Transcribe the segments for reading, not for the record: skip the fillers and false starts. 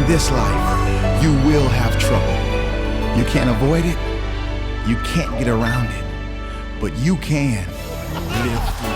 In this life, you will have trouble. You can't avoid it. You can't get around it. But you can live through it.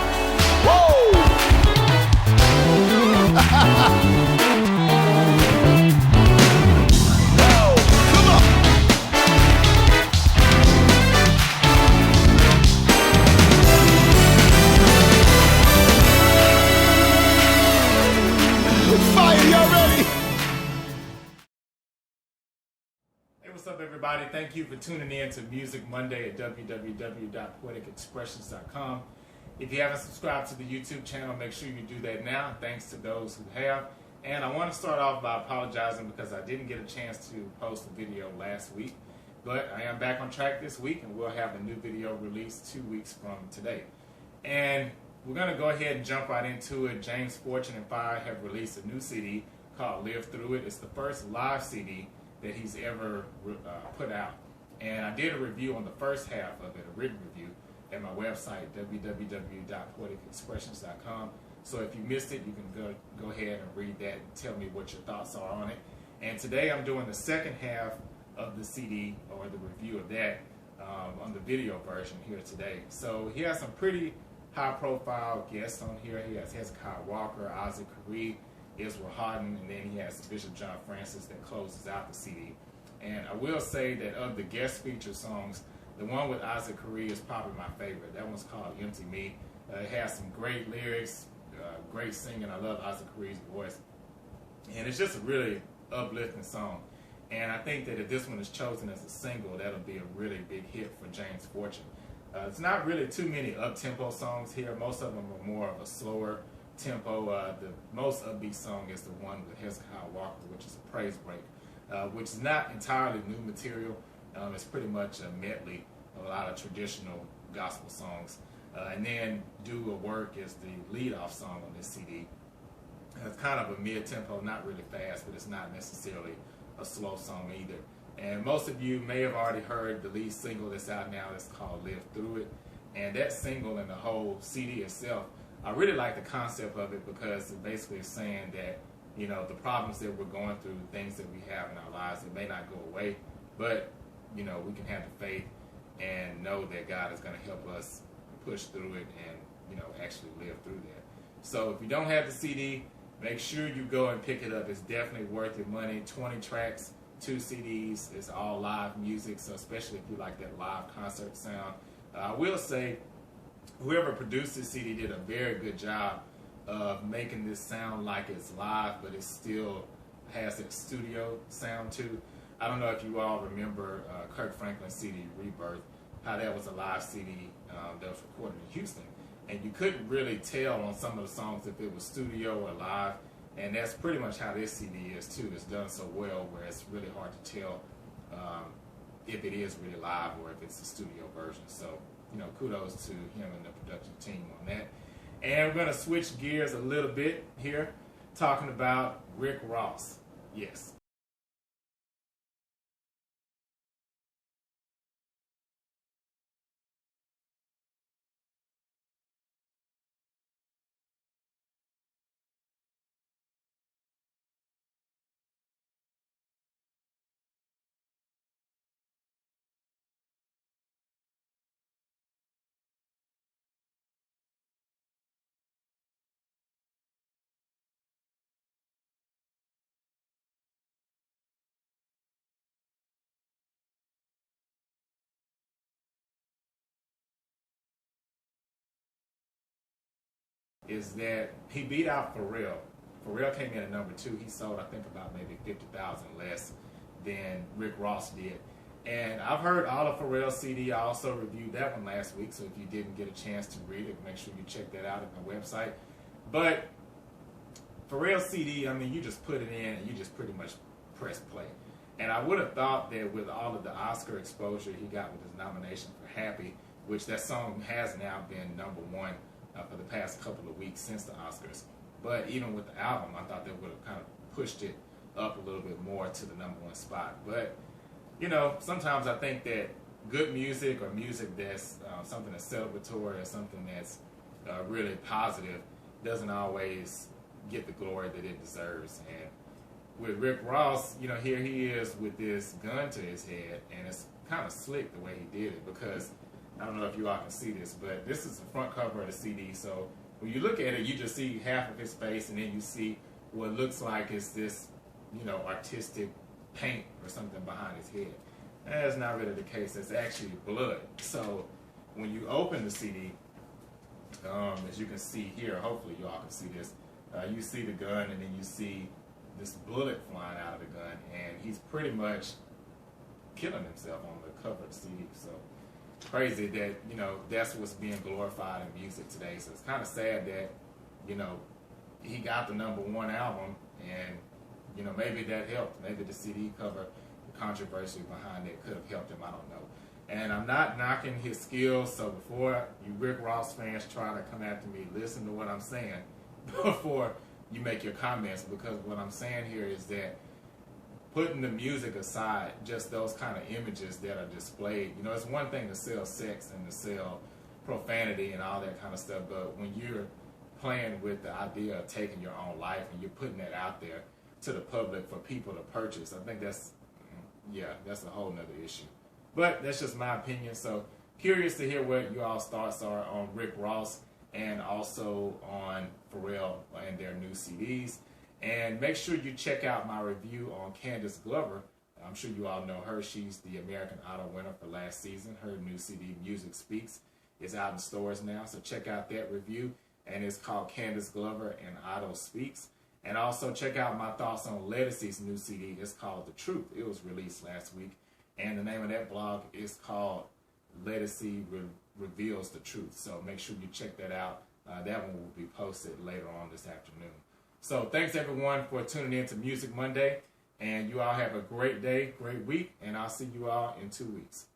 What's up, everybody? Thank you for tuning in to Music Monday at www.poeticexpressions.com. If you haven't subscribed to the YouTube channel, make sure you do that now. Thanks to those who have. And I want to start off by apologizing because I didn't get a chance to post a video last week. But I am back on track this week, and we'll have a new video released 2 weeks from today. And we're going to go ahead and jump right into it. James Fortune and Pharrell have released a new CD called Live Through It. It's the first live CD that he's ever put out. And I did a review on the first half of it, a written review, at my website, www.poeticexpressions.com. So if you missed it, you can go ahead and read that and tell me what your thoughts are on it. And today I'm doing the second half of the CD, or the review of that, on the video version here today. So he has some pretty high-profile guests on here. He has Hezekiah Walker, Isaac Curry, Israel Houghton, and then he has Bishop John Francis that closes out the CD. And I will say that of the guest feature songs, the one with Isaac Curry is probably my favorite. That one's called Empty Me. It has some great lyrics, great singing. I love Isaac Curry's voice. And it's just a really uplifting song. And I think that if this one is chosen as a single, that'll be a really big hit for James Fortune. It's not really too many up-tempo songs here. Most of them are more of a slower tempo. The most upbeat song is the one with Hezekiah Walker, which is a praise break, which is not entirely new material. It's pretty much a medley of a lot of traditional gospel songs. And then Do a Work is the lead-off song on this CD. It's kind of a mid-tempo, not really fast, but it's not necessarily a slow song either. And most of you may have already heard the lead single that's out now that's called Live Through It. And that single and the whole CD itself, I really like the concept of it because it basically is saying that, you know, the problems that we're going through, things that we have in our lives, it may not go away, but, you know, we can have the faith and know that God is going to help us push through it and, you know, actually live through that. So if you don't have the CD, make sure you go and pick it up. It's definitely worth your money. 20 tracks, 2 CDs. It's all live music, so especially if you like that live concert sound. I will say, whoever produced this CD did a very good job of making this sound like it's live, but it still has that studio sound too. I don't know if you all remember Kirk Franklin's CD Rebirth, how that was a live CD that was recorded in Houston. And you couldn't really tell on some of the songs if it was studio or live. And that's pretty much how this CD is too. It's done so well where it's really hard to tell if it is really live or if it's a studio version. So, you know, kudos to him and the production team on that. And we're going to switch gears a little bit here, talking about Rick Ross. Yes. Is that he beat out Pharrell. Pharrell came in at number 2. He sold, I think, about maybe 50,000 less than Rick Ross did. And I've heard all of Pharrell's CD. I also reviewed that one last week, so if you didn't get a chance to read it, make sure you check that out at my website. But Pharrell's CD, I mean, you just put it in and you just pretty much press play. And I would have thought that with all of the Oscar exposure he got with his nomination for Happy, which that song has now been number 1 for the past couple of weeks since the Oscars. But even with the album, I thought they would have kind of pushed it up a little bit more to the number 1 spot. But, you know, sometimes I think that good music, or music that's something that's celebratory or something that's really positive, doesn't always get the glory that it deserves. And with Rick Ross, you know, here he is with this gun to his head, and it's kind of slick the way he did it, because I don't know if you all can see this, but this is the front cover of the CD. So when you look at it, you just see half of his face, and then you see what looks like it's this, you know, artistic paint or something behind his head. That's not really the case. It's actually blood. So when you open the CD, as you can see here, hopefully you all can see this, you see the gun, and then you see this bullet flying out of the gun, and he's pretty much killing himself on the cover of the CD. So crazy that, you know, that's what's being glorified in music today. So it's kind of sad that, you know, he got the #1 album, and, you know, maybe that helped. Maybe the CD cover, the controversy behind it could have helped him. I don't know. And I'm not knocking his skills, so before you Rick Ross fans try to come after me, listen to what I'm saying before you make your comments, because what I'm saying here is that putting the music aside, just those kind of images that are displayed, you know, it's one thing to sell sex and to sell profanity and all that kind of stuff, but when you're playing with the idea of taking your own life and you're putting that out there to the public for people to purchase, I think that's, yeah, that's a whole nother issue. But that's just my opinion. So curious to hear what you all's thoughts are on Rick Ross and also on Pharrell and their new CDs. And make sure you check out my review on Candace Glover. I'm sure you all know her. She's the American Idol winner for last season. Her new CD, Music Speaks, is out in stores now. So check out that review. And it's called Candace Glover and Idol Speaks. And also check out my thoughts on Lettucey's new CD. It's called The Truth. It was released last week. And the name of that blog is called Lettucey Reveals the Truth. So make sure you check that out. That one will be posted later on this afternoon. So thanks everyone for tuning in to Music Monday. And you all have a great day, great week. And I'll see you all in 2 weeks.